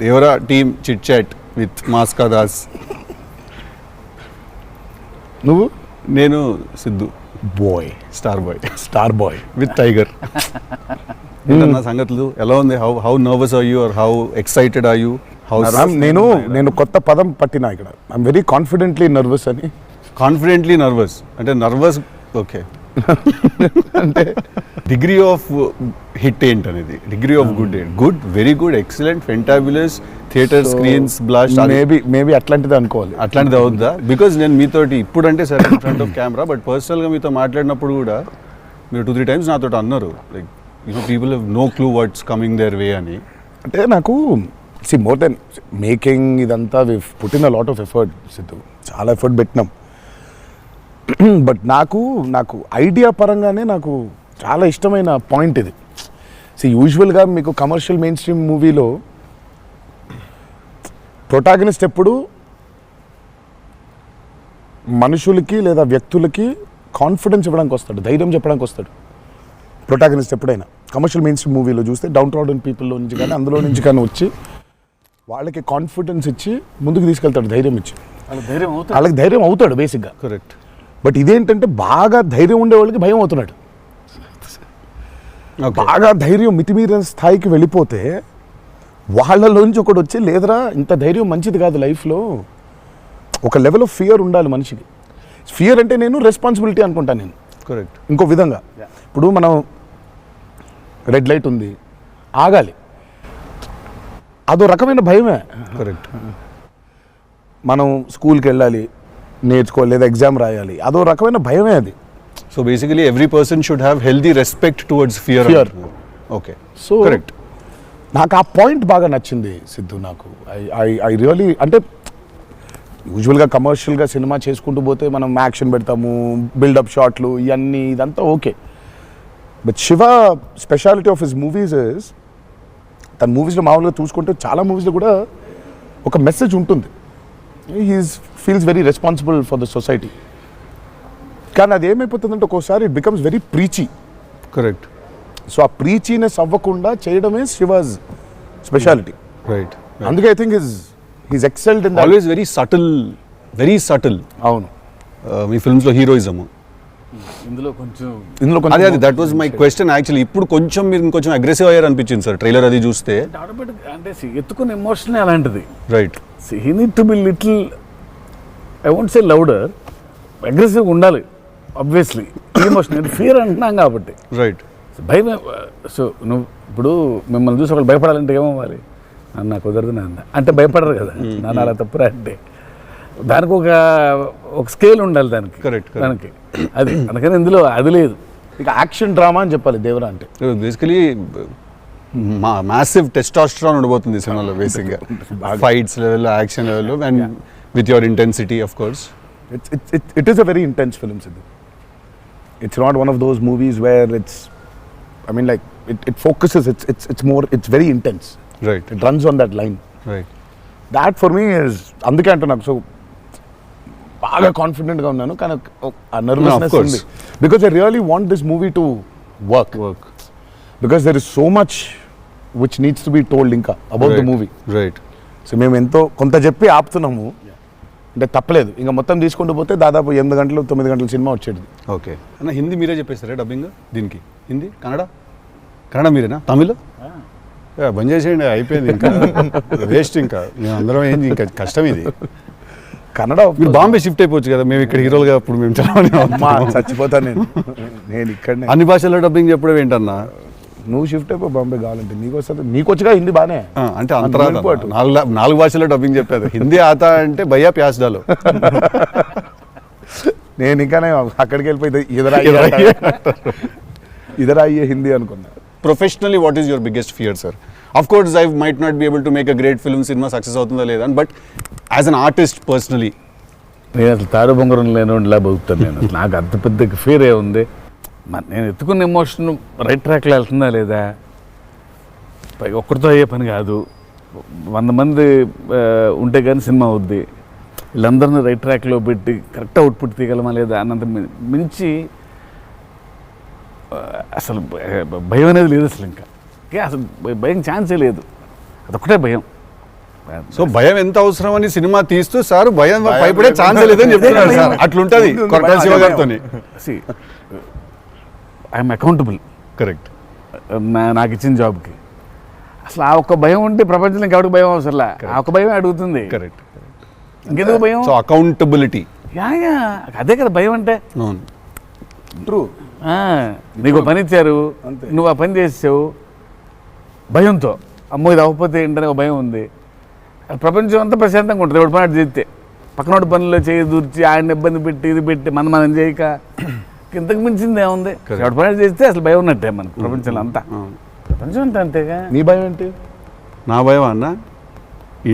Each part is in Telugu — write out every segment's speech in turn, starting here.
ఎవరా team chit chat with Maska Das? నువ్వు? నేను Siddhu boy, star boy with tiger. ఏంటన్నా సంగతులు? ఎలా ఉంది? How nervous are you or how excited are you? నేను కొత్త పదం పట్టినా ఇక్కడ. ఐఎమ్ వెరీ కాన్ఫిడెంట్లీ నర్వస్ అని. కాన్ఫిడెంట్లీ నర్వస్ అంటే నర్వస్, ఓకే. అంటే డిగ్రీ ఆఫ్ హిట్ ఏంటనేది, డిగ్రీ ఆఫ్ గుడ్ ఏంటి? Good, very good, excellent, fantabulous, theatre screens blast, maybe అట్లాంటిది అనుకోవాలి. అట్లాంటిది అవుద్దా? బికాజ్ నేను మీతోటి ఇప్పుడంటే సరే in front of camera, but పర్సనల్గా మీతో మాట్లాడినప్పుడు కూడా మీరు 2-3 times నాతో అన్నారు like people have no clue what's coming their way అని. అంటే నాకు మోర్ దెన్ మేకింగ్ ఇదంతా we put in a lot of effort Siddhu, చాలా ఎఫర్ట్ పెట్టినాం. బట్ నాకు ఐడియా పరంగానే నాకు చాలా ఇష్టమైన పాయింట్ ఇది. యూజువల్గా మీకు కమర్షియల్ మెయిన్ స్ట్రీమ్ మూవీలో ప్రొటాగనిస్ట్ ఎప్పుడు మనుషులకి లేదా వ్యక్తులకి కాన్ఫిడెన్స్ ఇవ్వడానికి వస్తాడు, ధైర్యం చెప్పడానికి వస్తాడు ప్రొటాగనిస్ట్ ఎప్పుడైనా. కమర్షియల్ మెయిన్ స్ట్రీమ్ మూవీలో చూస్తే డౌన్ ట్రాడన్ పీపుల్లో నుంచి కానీ అందులో నుంచి కానీ వచ్చి వాళ్ళకి కాన్ఫిడెన్స్ ఇచ్చి ముందుకు తీసుకెళ్తాడు, ధైర్యం ఇచ్చి. వాళ్ళకి ధైర్యం అవుతాడు బేసిక్గా. కరెక్ట్. బట్ ఇదేంటంటే బాగా ధైర్యం ఉండే వాళ్ళకి భయం అవుతున్నాడు. బాగా ధైర్యం మితిమీరిన స్థాయికి వెళ్ళిపోతే వాళ్ళలోంచి ఒకటి వచ్చి, లేదరా ఇంత ధైర్యం మంచిది కాదు లైఫ్లో, ఒక లెవెల్ ఆఫ్ ఫియర్ ఉండాలి మనిషికి. ఫియర్ అంటే నేను రెస్పాన్సిబిలిటీ అనుకుంటాను నేను. కరెక్ట్. ఇంకో విధంగా ఇప్పుడు మనం రెడ్ లైట్ ఉంది, ఆగాలి, అదో రకమైన భయమే. కరెక్ట్. మనం స్కూల్కి వెళ్ళాలి, నేర్చుకోవాలి, లేదా ఎగ్జామ్ రాయాలి, అదో రకమైన భయమే అది. So basically every person should have healthy respect towards fear. Okay. So correct. నాకు ఆ పాయింట్ బాగా నచ్చింది సిద్ధు. నాకు ఐ రియలీ, అంటే యూజువల్గా కమర్షియల్గా సినిమా చేసుకుంటూ పోతే మనం యాక్షన్ పెడతాము, బిల్డప్ షాట్లు, ఇవన్నీ ఇదంతా okay. But Shiva speciality of his movies is, తన మూవీస్లో మామూలుగా చూసుకుంటే చాలా మూవీస్లో కూడా ఒక మెసేజ్ ఉంటుంది. Feels very responsible for the society. కానీ అది ఏమైపోతుందంటే ఒక్కోసారి it becomes very preachy. Correct. So ఆ ప్రీచీనెస్ అవ్వకుండా చేయడమే శివాజ్ స్పెషాలిటీ. రైట్. అందుకే I think he's excelled in always very subtle. అవును. మీ ఫిల్మ్స్లో హీరోయిజం ఇందులో కొంచెం అదే that was my question actually. ఇప్పుడు కొంచెం మీరు ఇంకొంచెం అగ్రెసివ్ అయ్యారు అనిపించింది సార్ ట్రైలర్ అది చూస్తే. అంటే ఎత్తుకున్న ఎమోషన్ అలాంటిది. Right. He need to be little, I won't say louder, అగ్రెసివ్గా ఉండాలి ఆబ్వియస్లీ. ఎమోషన్ ఫియర్ అంటున్నాం కాబట్టి. రైట్. భయం. సో నువ్వు ఇప్పుడు మిమ్మల్ని చూసి ఒకళ్ళు భయపడాలంటే ఏమవ్వాలి? అన్న కుదరదు నాన్న అంటే భయపడరు కదా, నాన్న అలా తప్పురా అంటే. దానికి ఒక స్కేల్ ఉండాలి దానికి. కరెక్ట్. దానికి అది అందుకని ఇందులో అది లేదు. ఇక యాక్షన్ డ్రామా అని చెప్పాలి దేవరా అంటే. బేసికలీ మ్యాసివ్ టెస్టాస్టెరాన్ ఉండబోతుంది సినిమాలో బేసిక్గా, ఫైట్స్ లెవెల్లో, యాక్షన్ లెవెల్లో, and with your intensity of course. It is a very intense film, Sidhu. It's not one of those movies where it's, I mean, like it focuses. It's very intense. Right. It runs on that line. Right. That for me is అందుకే అంటూ నాకు సో బాగా కాన్ఫిడెంట్గా ఉన్నాను, కానీ ఆ నర్వస్నెస్ ఉంది. Because I really want this movie to work. Because there is so much which needs to be told ఇంకా about the movie. Right. So మేము ఎంతో కొంత చెప్పి ఆపుతున్నాము అంటే తప్పలేదు. ఇంకా మొత్తం తీసుకుంటూ పోతే దాదాపు 8 గంటలు 9 గంటల సినిమా వచ్చేది. ఓకే అన్న, హిందీ మీరే చెప్పేస్తారా డబ్బింగ్ దీనికి? హిందీ, కన్నడ మీరేనా? తమిళ్ బంద్ చేసేయండి, అయిపోయింది ఇంకా వేస్ట్. ఇంకా మేము అందరం ఏంది, ఇంకా కష్టం ఇది. కన్నడ మీరు బాంబే షిఫ్ట్ అయిపోవచ్చు కదా, మేము ఇక్కడ హీరోలుగా అప్పుడు మేము చచ్చిపోతాను నేను ఇక్కడనే. అన్ని భాషల్లో డబ్బింగ్ చెప్పడం ఏంటన్నా? నువ్వు షిఫ్ట్ అయిపో బాంబే కావాలంటే, నీకు వస్తుంది, నీకు వచ్చుగా హిందీ బాగానే. అంటే అంతరా 4 భాషల్లో డబ్బింగ్ చెప్పారు. హిందీ ఆతా అంటే భయ్యా ప్యాస్ డాలో. నేను ఇంకానే అక్కడికి వెళ్ళిపోయి ఇదరా అయ్యే హిందీ అనుకున్నా. Professionally what is your biggest fear sir? Of course I might not be able to make a great film, cinema success అవుతుందా లేదా, but as an artist personally నేను అసలు తారు బొంగరం లేనిలా బతుకుతాను నేను. నాకు అంత పెద్ద ఫియర్ ఏముంది? నేను ఎత్తుకున్న ఎమోషన్ రైట్ ట్రాక్లో వెళ్తుందా లేదా? పైగా ఒక్కరితో అయ్యే పని కాదు, 100 మంది ఉంటే కానీ సినిమా అవుద్ది. వీళ్ళందరినీ రైట్ ట్రాక్లో పెట్టి కరెక్ట్ అవుట్పుట్ తీయగలమా లేదా అన్నంత మించి అసలు భయం అనేది లేదు అసలు. ఇంకా అసలు భయం ఛాన్సే లేదు, అదొక్కటే భయం. సో భయం ఎంత అవసరం అని సినిమా తీస్తూ సార్ భయం భయపడే ఛాన్స్ లేదని చెప్తున్నారు సార్. అట్లుంటది కొరటాల శివ గారితో. I'm accountable correct. నాకు ఇచ్చిన జాబ్కి. అసలు ఆ ఒక్క భయం ఉంటే ప్రపంచంలో ఇంకెవరికి భయం అవసరంలా. ఆ ఒక్క భయం అడుగుతుంది. కరెక్ట్. ఇంకెందుకు భయం? So accountability. యా అదే కదా భయం అంటే. అవును, ట్రూ. నీకు పని ఇచ్చారు, నువ్వు ఆ పని చేసావు భయంతో, అమ్మో ఇది అవ్వకపోతే ఏంటనే ఒక భయం ఉంది. ప్రపంచం అంతా ప్రశాంతంగా ఉంటుంది ఎవరి పని చేస్తే. పక్కనోటి పనుల్లో చేయి దూర్చి ఆయన ఇబ్బంది పెట్టి ఇది పెట్టి మనం చేయక ఇంతకు మించింది ఏముంది? ఎవరి పని చేస్తే అసలు భయం ఉన్నట్టే మనకు ప్రపంచంలో అంతా. ప్రపంచం అంతా అంతేగా. నీ భయం ఏంటి? నా భయం అన్న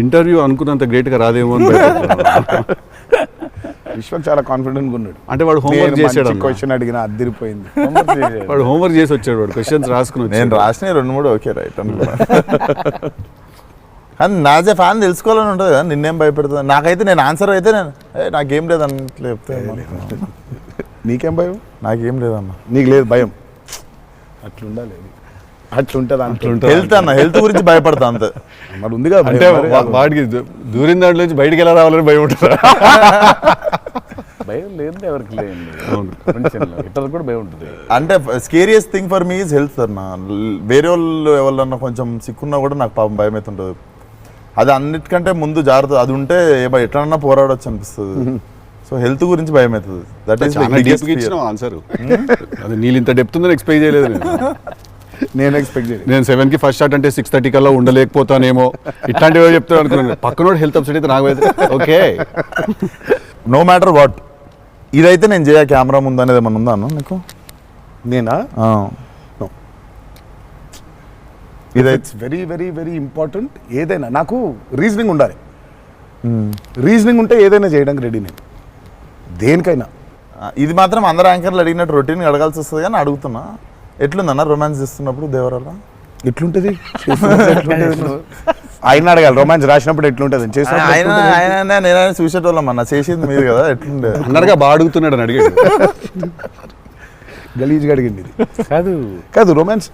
ఇంటర్వ్యూ అనుకున్నంత గ్రేట్గా రాదేమో అని విశ్వక్ చాలా కాన్ఫిడెంట్గా ఉన్నాడు. అంటే వాడు హోంవర్క్ చేసాడు. క్వశ్చన్ అడిగిన అదిరిపోయింది. వాడు హోంవర్క్ చేసి వచ్చాడు. వాడు క్వశ్చన్స్ రాసుకుని నేను రాసిన 2-3 ఓకే రైట్ అనుకున్నా. కానీ నాజే ఫ్యాన్ తెలుసుకోవాలని ఉంటుంది కదా, నిన్నేం భయపెడుతుంది. నాకైతే నేను ఆన్సర్ అయితే నాకేం లేదన్న చెప్తే నీకేం భయం? నాకేం లేదన్న. నీకు లేదు భయం? అట్లుండాలి, అట్లుంటుంది. హెల్త్ అన్న, హెల్త్ గురించి భయపడతా అంతే. మరి ఉంది కదా అంటే వాడికి దూరిన దాంట్లో నుంచి బయటికి ఎలా రావాలని భయం ఉంటుంది. భయం లేదు ఎవరికి లేదు. ప్రపంచంలో ఇతరులకు కూడా భయం ఉంటుంది. అంటే scariest thing for me is health అన్న. వేరే వాళ్ళు ఎవరన్నా కొంచెం సిక్కున్నా కూడా నాకు పాపం భయం అవుతుంటుంది. అది అన్నిటికంటే ముందు జాగ్రత్త. అది ఉంటే ఎట్లన్నా పోరాడొచ్చు అనిపిస్తుంది. సో హెల్త్ గురించి భయం అవుతుంది. That is answer. అది నీళ్ళు ఇంత డెప్త్ ఉందని ఎక్స్పెక్ట్ చేయలేదు నేను ఎక్స్పెక్ట్ చేయలేదు. నేను 7కి ఫస్ట్ షాట్ అంటే 6:30 కల్లా ఉండలేకపోతానేమో ఇట్లాంటివి చెప్తాను అనుకున్నాను. పక్కనోడు హెల్త్ అప్సెట్ అయితే నాకు ఓకే. నో మ్యాటర్ వాట్ ఇదైతే నేను చేయ కెమెరా ముందు అనేది ఏమన్నా ఉందా అన్న నీకు? నేనా? No. It's very very very important. ఏదైనా నాకు రీజనింగ్ ఉండాలి. రీజనింగ్ ఉంటే ఏదైనా చేయడానికి రెడీ నేను, దేనికైనా. ఇది మాత్రం అందరు యాంకర్లు అడిగినట్టు రొటీన్ అడగాల్సి వస్తుంది కానీ అడుగుతున్నా. ఎట్లుందన్న రొమాన్స్ చేస్తున్నప్పుడు దేవరాల? ఎట్లుంటది ఆయన అడగాలి. రొమాన్స్ రాసినప్పుడు ఎట్లుంటది? ఆయన నేనైనా చూసేటోళ్ళం అన్న, చేసేది మీరు కదా. ఎట్లుండే అన్నరుగా బాగా అడుగుతున్నాడు అని అడిగాడు. గలీజ్గా అడిగింది ఇది. కాదు కాదు రొమాన్స్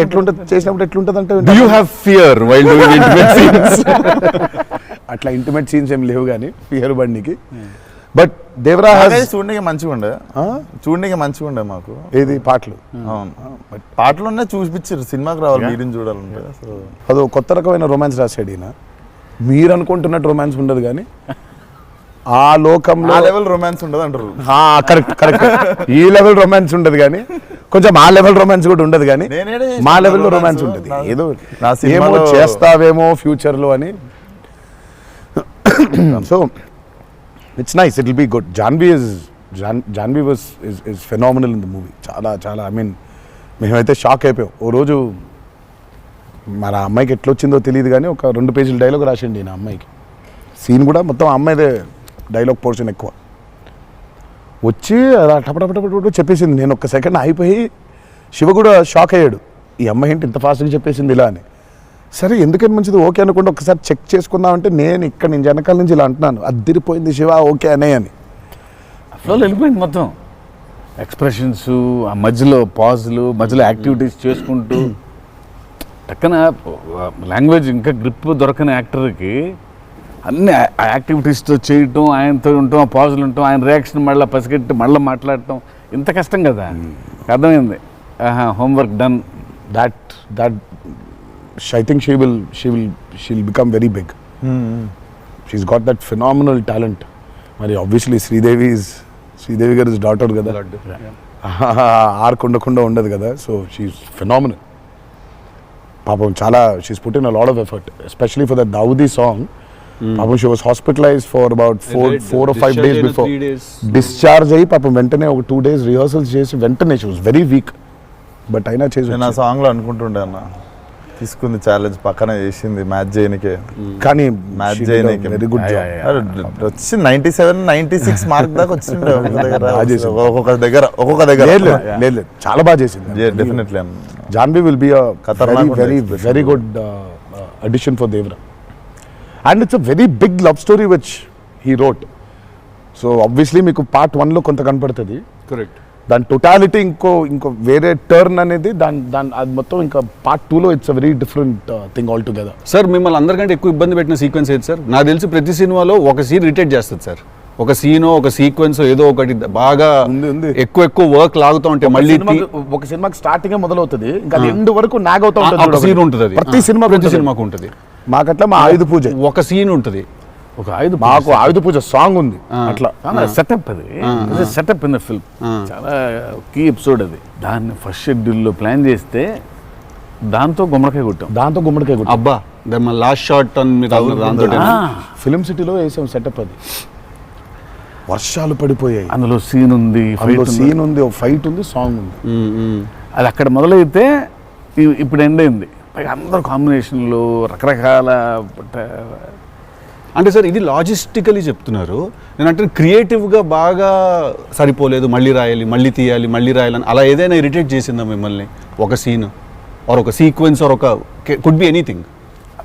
ఎట్లుంటది చేసినప్పుడు ఎట్లుంటది అంటే Do you have fear while doing intimate scenes? అట్లా ఇంటిమేట్ సీన్స్ ఏం లేవు కానీ ఫియర్ బండికి. బట్ దేవరా చూడడానికి మంచిగా ఉండే, చూడడానికి మంచిగా ఉండే మాకు. ఏది పాటలు? అవును, బట్ పాటలున్నా చూపించారు. సినిమాకి రావాలి మీరిని చూడాలంటే. సో అదో కొత్త రకమైన రొమాన్స్ రాశాడు ఈయన. మీరు అనుకుంటున్నట్టు రొమాన్స్ ఉండదు కానీ ఆ లోకంలో ఆ లెవెల్ రొమాన్స్ ఉండదు అంటారు. Correct correct. ఈ లెవెల్ రొమాన్స్ ఉండదు కానీ కొంచెం ఆ లెవెల్ రొమాన్స్ కూడా ఉండదు కానీ మా లెవెల్లో రొమాన్స్ ఉంటుంది. ఏదో ఏమో చేస్తావేమో ఫ్యూచర్లో అని. So it's nice, it will be good. Janhvi is phenomenal in the movie. చాలా చాలా ఐ మీన్ మేమైతే షాక్ అయిపోయాం. ఓ రోజు మన అమ్మాయికి ఎట్లా వచ్చిందో తెలియదు కానీ ఒక 2 పేజీల డైలాగ్ రాసిండి నా అమ్మాయికి. సీన్ కూడా మొత్తం అమ్మాయిదే డైలాగ్ పోర్షన్ ఎక్కువ. వచ్చి అలా టపటపటపట చెప్పేసింది. నేను ఒక్క సెకండ్ అయిపోయి శివ కూడా షాక్ అయ్యాడు. ఈ అమ్మాయి ఏంటి ఇంత ఫాస్ట్గా చెప్పేసింది ఇలా అని. సరే ఎందుకని మంచిది ఓకే అనుకుంటే ఒకసారి చెక్ చేసుకుందామంటే నేను వెనకాల నుంచి ఇలా అంటున్నాను, అద్దిరిపోయింది శివ ఓకే అనే అని. ఫ్లోలో వెళ్ళిపోయింది మొత్తం. ఎక్స్ప్రెషన్స్, ఆ మధ్యలో పాజులు, మధ్యలో యాక్టివిటీస్ చేసుకుంటూ టక్కన లాంగ్వేజ్ ఇంకా గ్రిప్ దొరకని యాక్టర్కి అన్ని యాక్టివిటీస్తో చేయటం, ఆయనతో ఉండటం, ఆ పాజులు ఉండటం, ఆయన రియాక్షన్ మళ్ళీ పసిగట్టి మళ్ళీ మాట్లాడటం ఇంత కష్టం కదా. అర్థమైంది. Homework done. That I think she'll become very big. She's got that phenomenal talent. మరి obviously శ్రీదేవి గారి డాటర్ కదా, ఆర్క్ ఉండకుండా ఉండదు కదా. So she's phenomenal. పాపం చాలా she's put in a lot of effort especially for the Daavudi song. పాపం she was hospitalised for about 4 or 5 days before discharge అయ్యి పాపం వెంటనే ఒక 2 days రిహర్సల్స్ చేసి వెంటనే she was very weak. But అయినా చేసి నేను ఆ సాంగ్లో అనుకుంటుండే అన్న, తీసుకుంది ఛాలెంజ్ పక్కన చేసింది మ్యాచ్ చేయనికే. కానీ మ్యాచ్ చేయనికే వెరీ గుడ్ జాబ్. వచ్చి 97, 96 మార్క్ దాకా వచ్చిండే ఒక్కొక్క దగ్గర. లేదు చాలా బాగా చేసింది. Definitely Janhvi will be very good addition for Devara. And it's a very big love story which he wrote. So obviously మీకు పార్ట్ 1లో కొంత కనపడుతుంది. కరెక్ట్. దాని టోటాలిటీ ఇంకో వేరే టర్న్ అనేది దాని అది మొత్తం ఇంకా పార్ట్ 2లో it's a very different thing all together. Sir మిమ్మల్ని అందరికంటే ఎక్కువ ఇబ్బంది పెట్టిన సీక్వెన్స్ ఏది సార్? నాకు తెలిసి ప్రతి సినిమాలో ఒక సీన్ రిటేట్ చేస్తుంది సార్. ఒక సీనో ఒక సీక్వెన్స్ ఏదో ఒకటి బాగా ఉంది. ఎక్కువ వర్క్ లాగుతూ ఉంటే మళ్ళీ ఒక సినిమాకి స్టార్టింగ్ మొదలవుతుంది ఇంకా ఎండ్ వరకు నాగ్ అవుతా ఒక సీన్ ఉంటుంది. అది ప్రతి సినిమాకు ఉంటుంది. మాకట్లా మా ఆయుధ పూజ ఒక సీన్ ఉంటుంది. ఒక ఆయుధ మాకు ఆయుధ పూజ సాంగ్ ఉంది అట్లా సెటప్ అది సెటప్ ఇన్ ద ఫిల్మ్ చాలా కీ ఎపిసోడ్ అది. దాన్ని ఫస్ట్ షెడ్యూల్లో ప్లాన్ చేస్తే దాంతో గుమ్మడికాయ కొట్టాం. అబ్బా లాస్ట్ షాట్ దాంతో ఫిలిం సిటీలో వేసాం సెటప్. అది వర్షాలు పడిపోయాయి, అందులో సీన్ ఉంది, సీన్ ఉంది, ఫైట్ ఉంది, సాంగ్ ఉంది. అది అక్కడ మొదలైతే ఇప్పుడు ఎండ్ అయింది. పైగా అందరు కాంబినేషన్లు రకరకాల. అంటే సార్ ఇది లాజిస్టికలీ చెప్తున్నారు, నేను అంటే క్రియేటివ్గా బాగా సరిపోలేదు, మళ్ళీ రాయాలి, మళ్ళీ తీయాలి, మళ్ళీ రాయాలని అలా ఏదైనా ఇరిటేట్ చేసిందా మిమ్మల్ని? ఒక సీన్ ఆర్ ఒక సీక్వెన్స్ ఆర్ ఒక కుడ్ బి ఎనీథింగ్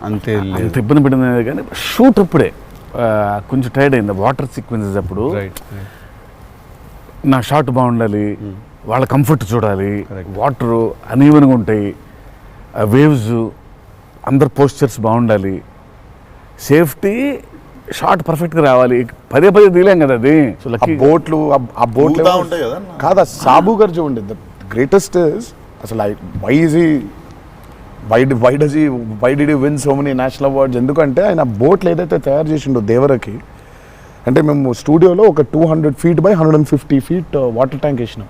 అంతే అంత ఇబ్బంది పడింది. కానీ షూట్ అప్పుడే కొంచెం టైర్డ్ అయింది. వాటర్ సీక్వెన్సెస్ అప్పుడు నా షాట్ బాగుండాలి, వాళ్ళ కంఫర్ట్ చూడాలి, వాటరు అనీవెన్గా ఉంటాయి, వేవ్స్, అందరు పోస్చర్స్ బాగుండాలి, సేఫ్టీ షాట్ పర్ఫెక్ట్గా రావాలి. పదే తీలేం కదా అది. సో బోట్లు ఉంటాయి కదా కాదా సాబు గారు చూడండి. ద గ్రేటెస్ట్ ఇస్ అసలు why did you win so many national awards? ఎందుకంటే ఆయన బోట్లు ఏదైతే తయారు చేసిండో దేవరకి, అంటే మేము స్టూడియోలో ఒక 200 feet by 150 feet water tank వేసినాం.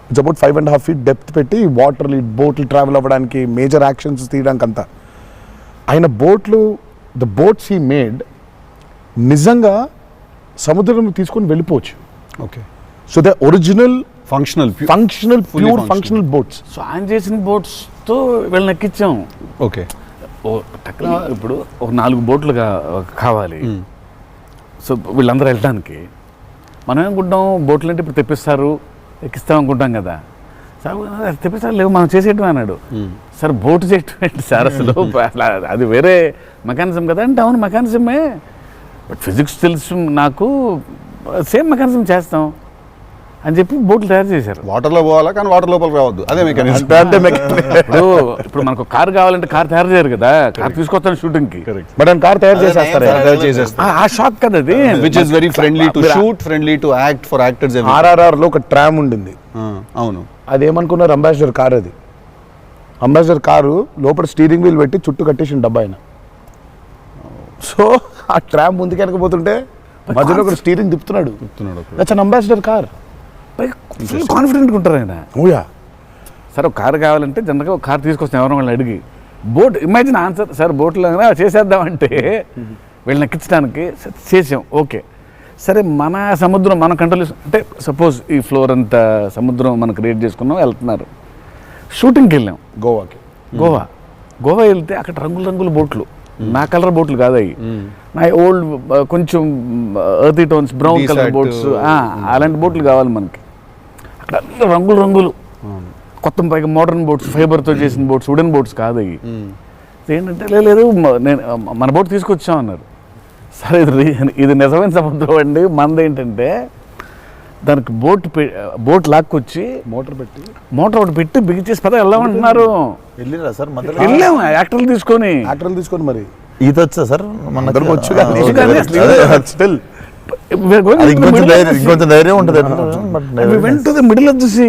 ఇట్స్ అబౌట్ 5.5 feet డెప్త్ పెట్టి వాటర్ బోట్లు ట్రావెల్ అవ్వడానికి, మేజర్ యాక్షన్స్ తీయడానికి అంతా. ఆయన ద బోట్స్ హీ మేడ్ నిజంగా సముద్రం తీసుకొని వెళ్ళిపోవచ్చు. Okay, so the original functional pure functional boats. So ఆయన చేసిన బోట్స్తో వీళ్ళని ఎక్కించాం. ఓకే, ఇప్పుడు ఒక 4 బోట్లు కావాలి. సో వీళ్ళందరూ వెళ్ళడానికి మనం ఏమనుకుంటాం, బోట్లు అంటే ఇప్పుడు తెప్పిస్తారు, ఎక్కిస్తాం అనుకుంటాం కదా. సార్ తెప్పిస్తారు, లేవు మనం చేసేయటం అన్నాడు. సార్ బోటు చేయటం ఏంటి సార్ అసలు? అది వేరే మెకానిజం కదా అంటే, అవును మెకానిజమే, బట్ ఫిజిక్స్ తెలుసు నాకు, సేమ్ మెకానిజం చేస్తాం అని చెప్పి బోట్లు తయారు చేశారు. వాటర్లో పోవాలా కానీ వాటర్ లోపలికి రావద్దు, అదే మెకానిజం. ఇప్పుడు మనకు కార్ కావాలంటే కార్ తయారు చేయరు కదా, కార్ తీసుకొస్తాను షూటింగ్కి, బట్ కార్ తయారు చేసేస్తారు. ఆ షాక్ కదా అది, which is very friendly to shoot, friendly to act for actors. RRR లో ఒక ట్రామ్ ఉండింది. అవును, అదేమనుకున్నారు, అంబాసిడర్ కార్. అది అంబాసిడర్ కారు లోపల స్టీరింగ్ వీల్ పెట్టి చుట్టూ కట్టేసిన డబ్బా ఆయన. సో ఆ ట్రామ్ ముందుకు వెనకపోతుంటే మధ్యలో ఒక స్టీరింగ్ తిప్పుతున్నాడు. That's an Ambassador car. కాన్ఫిడెంట్గా ఉంటారు ఆయన. ఓయా, సార్ ఒక కారు కావాలంటే జనరల్గా ఒక కారు తీసుకొస్తాం ఎవరైనా వాళ్ళని అడిగి. బోట్ ఇమాజిన్ ఆన్సర్, సార్ బోట్లో చేసేద్దామంటే వీళ్ళని ఎక్కించడానికి చేసాం. ఓకే సరే, మన సముద్రం మన కంట్రోల్ అంటే సపోజ్ ఈ ఫ్లోర్ అంతా సముద్రం మనం క్రియేట్ చేసుకున్నాం, వెళ్తున్నారు. షూటింగ్కి వెళ్ళాం గోవా వెళ్తే అక్కడ రంగుల బోట్లు, నా కలర్ బోట్లు కాదు అవి, నా ఓల్డ్ కొంచెం ఎర్తీ టోన్స్, బ్రౌన్ కలర్ బోట్స్, అలాంటి బోట్లు కావాలి మనకి. అక్కడ అన్ని రంగులు కొత్త, పైగా మోడర్న్ బోట్స్, ఫైబర్తో చేసిన బోట్స్, వుడెన్ బోట్స్ కాదు అవి. ఏంటంటే లేదు నేను మన బోట్ తీసుకొచ్చాం అన్నారు. సరే ఇది నిజమైన సముద్రం అండి, మనది ఏంటంటే దానికి బోట్ లాక్కొచ్చి మోటార్ ఒకటి పెట్టి బిగించేసి పద వెళ్ళామంటున్నారు. వెళ్ళిరా సార్? వెళ్ళాము యాక్టర్లు తీసుకొని మరి ఈత వచ్చా సార్? వచ్చు ఇంకొంచెం ధైర్యం ఉంటుంది. Went to the middle of the sea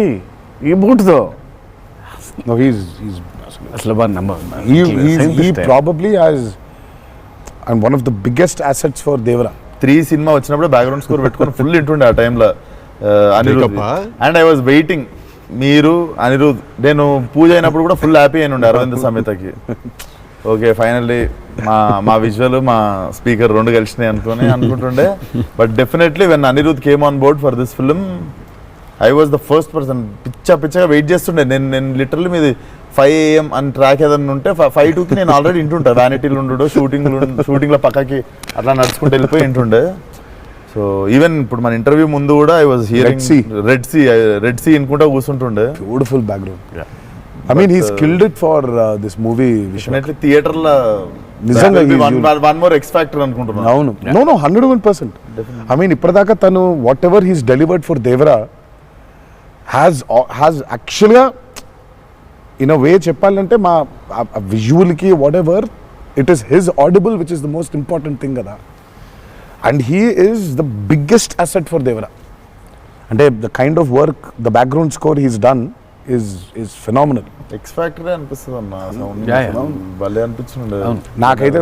ఈ బోట్తో. అసలు probably has and one of the biggest assets for Devara. 3 cinema వచ్చినప్పుడు బ్యాక్గ్రౌండ్ స్కోర్ పెట్టుకొని ఫుల్ ఇంటుండే ఆ టైంలో Anirudh. And I was waiting, మీరు అనిరుద్, నేను పూజ అయినప్పుడు కూడా ఫుల్ హ్యాపీ అయిన ఉండే అరవింద్ సమేతకి. ఓకే ఫైనల్లీ మా విజువల్ మా స్పీకర్ 2 కలిసినాయి అనుకుంటుండే. But definitely when Anirudh came on board for this film, I was the first person. పిచ్చగా వెయిట్ చేస్తుండే. నేను లిటరల్లీ మీది 5 AM అని ట్రాక్ ఏదన్నా ఉంటే 5:02కి నేను ఆల్రెడీ ఇంటుంటా. వ్యానిటీలు ఉండు, షూటింగ్లో పక్కకి అట్లా నడుచుకుంటూ వెళ్ళిపోయి ఇంటుండే. సో ఈవెన్ ఇప్పుడు మన ఇంటర్వ్యూ ముందు కూడా I was hearing Red Sea అనుకుంటా కూర్చుంటుండే. Beautiful background. I mean he's killed it for this movie. Definitely theater la నిజంగా one more X factor అనుకుంటున్నాను. అవును, no 101%. I mean ఇప్పటిదాకా తను whatever he's delivered for Devara has యాక్చువల్గా ఇన్ అ వే చెప్పాలంటే మా విజువల్కి whatever it is his audible which is the most important thing కదా. And he is the biggest asset for Devara. అంటే the kind of work the background score he's done is phenomenal. X factory అనిపిస్తుంది అన్న సౌండ్ Yeah, yeah. భలే అనిపించింది. నాకైతే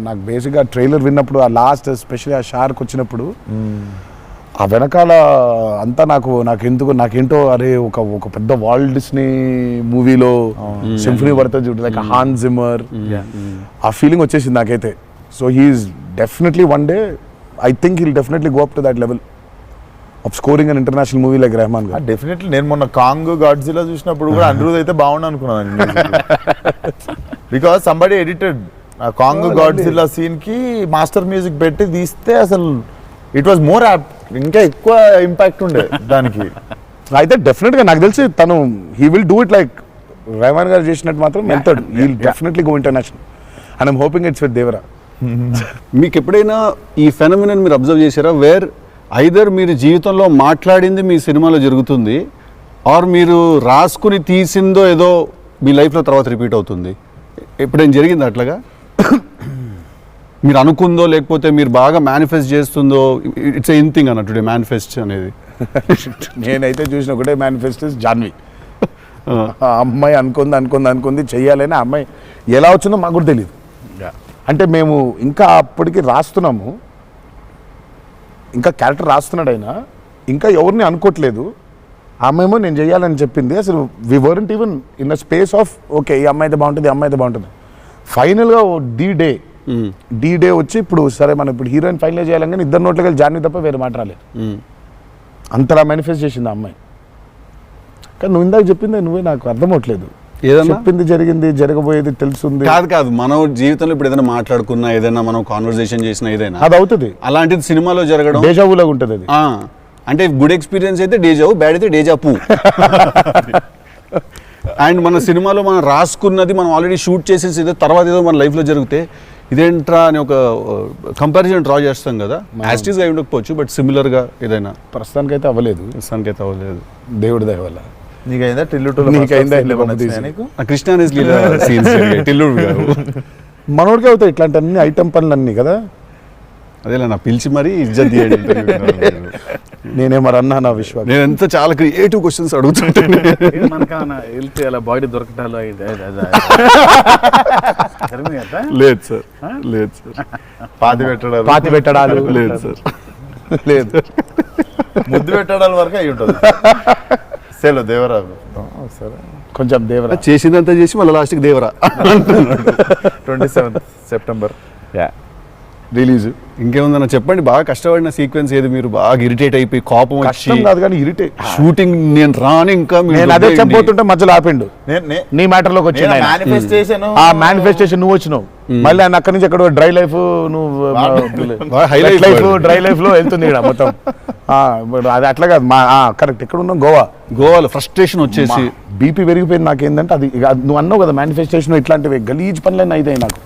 నాకు బేసిక్గా ట్రైలర్ విన్నప్పుడు ఆ లాస్ట్ ఎస్పెషల్లీ ఆ షార్క్ వచ్చినప్పుడు ఆ వెనకాల అంతా నాకేంటో అరే ఒక పెద్ద వాల్ట్ డిస్నీ మూవీలో సింఫనీ పడుతుంది చూడు లైక్ హాన్ జిమ్మర్, ఆ ఫీలింగ్ వచ్చేసింది నాకైతే. So he's definitely one day I think he'll definitely go up to that level of scoring an international movie like Rahman గారు. డెఫినెట్లీ నేను మొన్న కాంగ్ గాడ్జిలా చూసినప్పుడు కూడా అనిరుద్ అయితే బాగుండు అనుకున్నాను. బికాస్ సంబడి ఎడిటెడ్ ఆ కాంగ్ గాడ్జిలా సీన్ కి మాస్టర్ మ్యూజిక్ పెట్టి తీస్తే అసలు ఇట్ వాజ్ మోర్ యాప్, ఇంకా ఎక్కువ ఇంపాక్ట్ ఉండే దానికి. అయితే డెఫినెట్గా నాకు తెలిసి తను he will do it like Rahman గారు చేసినట్టు మాత్రం వెళ్తాడు. He will definitely go international and I'm hoping it's with Devara. మీకు ఎప్పుడైనా ఈ ఫెనమినన్ మీరు అబ్జర్వ్ చేశారా, వేర్ ఐదర్ మీరు జీవితంలో మాట్లాడింది మీ సినిమాలో జరుగుతుంది, ఆర్ మీరు రాసుకుని తీసిందో ఏదో మీ లైఫ్లో తర్వాత రిపీట్ అవుతుంది? ఎప్పుడైనా జరిగింది అట్లాగా? మీరు అనుకుందో లేకపోతే మీరు బాగా మేనిఫెస్ట్ చేస్తుందో? ఇట్స్ ఎ థింగ్ అన్నట్టు మేనిఫెస్ట్ అనేది. నేనైతే చూసిన ఒకటే మేనిఫెస్టోస్ జాన్వి. ఆ అమ్మాయి అనుకుంది చెయ్యాలని. ఆ అమ్మాయి ఎలా వచ్చిందో మాకు కూడా తెలియదు. అంటే మేము ఇంకా అప్పటికి రాస్తున్నాము, ఇంకా క్యారెక్టర్ రాస్తున్నాడు ఆయన, ఇంకా ఎవరిని అనుకోవట్లేదు. ఆమె ఏమో నేను చెయ్యాలని చెప్పింది. అసలు we weren't even in the space of okay ఈ అమ్మాయి అయితే బాగుంటుంది, ఈ అమ్మాయి అయితే బాగుంటుంది. ఫైనల్గా డి డే వచ్చి ఇప్పుడు సరే మనం ఇప్పుడు హీరోయిన్ ఫైనల్ చేయాలని, కానీ ఇద్దరు నోట్లకి వెళ్ళి జాన్వి తప్ప వేరే మాట రాలేదు. అంతలా మేనిఫెస్ట్ చేసింది ఆ అమ్మాయి. కానీ నువ్వు ఇందాక చెప్పింది నువ్వే నాకు అర్థం అవట్లేదు. ఏదన్నా చెప్పింది జరిగింది, జరగబోయేది తెలుస్తుంది. కాదు మనం జీవితంలో ఇప్పుడు ఏదైనా మాట్లాడుకున్నా, ఏదైనా మనం కాన్వర్సేషన్ చేసినా, ఏదైనా అది అవుతుంది. అలాంటిది సినిమాలో జరగడం డేజావులాగా ఉంటుంది అది. అంటే గుడ్ ఎక్స్పీరియన్స్ అయితే డేజావు, బ్యాడ్ అయితే డేజాపు. అండ్ మన సినిమాలో మనం రాసుకున్నది మనం ఆల్రెడీ షూట్ చేసేసి ఏదో తర్వాత ఏదో మన లైఫ్లో జరిగితే ఇదేంట్రా అని ఒక కంపారిజన్ డ్రా చేస్తాం కదా. యాస్టీస్గా అయి ఉండకపోవచ్చు, బట్ సిమిలర్గా ఏదైనా. ప్రస్తుతానికైతే అవ్వలేదు, సంకేత అవ్వలేదు. దేవుడి దయ వల్ల. నీకైందా నీకైందా కృష్ణ టిల్లుడు గారు మనోడికి అవుతాయి ఇట్లాంటి అన్ని ఐటమ్ పనులు అన్నీ కదా. అదేలా నా పిలిచి మరీ ఇజ్జత్ తీయండి. నేనే మరి అన్నా నా విశ్వాసం. నేను ఎంత చాలా క్రియేటివ్ క్వశ్చన్స్ అడుగుతుంటాను. మనకన్నా వెళ్తే అలా బాడీ దొరకటాలు లేదు సార్, లేదు సార్. పాతి పెట్టడాలు లేదు సార్, లేదు. ముద్దు పెట్టడాల వరకు అయి ఉంటుంది. సెలవు దేవరా సరే కొంచెం దేవరా చేసిందంతా చేసి మళ్ళీ లాస్ట్కి దేవరా 27th September రిలీజ్. ఇంకేముందన్న చెప్పండి. బాగా కష్టపడిన సీక్వెన్స్ ఏది? మీరు బాగా ఇరిటేట్ అయిపోయి కోపం కష్టం కాదు కానీ ఇరిటేట్. షూటింగ్ నేను రాను ఇంకా నేను అదే చెప్పబోతుంటే మధ్యలో ఆపిండు. నీ మ్యాటర్ లోకి వచ్చింది ఆ మేనిఫెస్టేషన్. నువ్వు వచ్చినావు మళ్ళీ ఆయన అక్కడి నుంచి ఎక్కడ డ్రై లైఫ్, నువ్వు డ్రై లైఫ్ లో వెళ్తుంది ఇక్కడ మొత్తం. అది అట్లా కాదు. కరెక్ట్. ఎక్కడ ఉన్నాం? గోవాలో ఫ్రస్ట్రేషన్ వచ్చేసి బీపీ పెరిగిపోయింది. నాకేందంటే అది నువ్వు అన్నావు కదా మేనిఫెస్టేషన్ ఇట్లాంటివి గలీజ్ పనులన్నీ అయితాయి నాకు.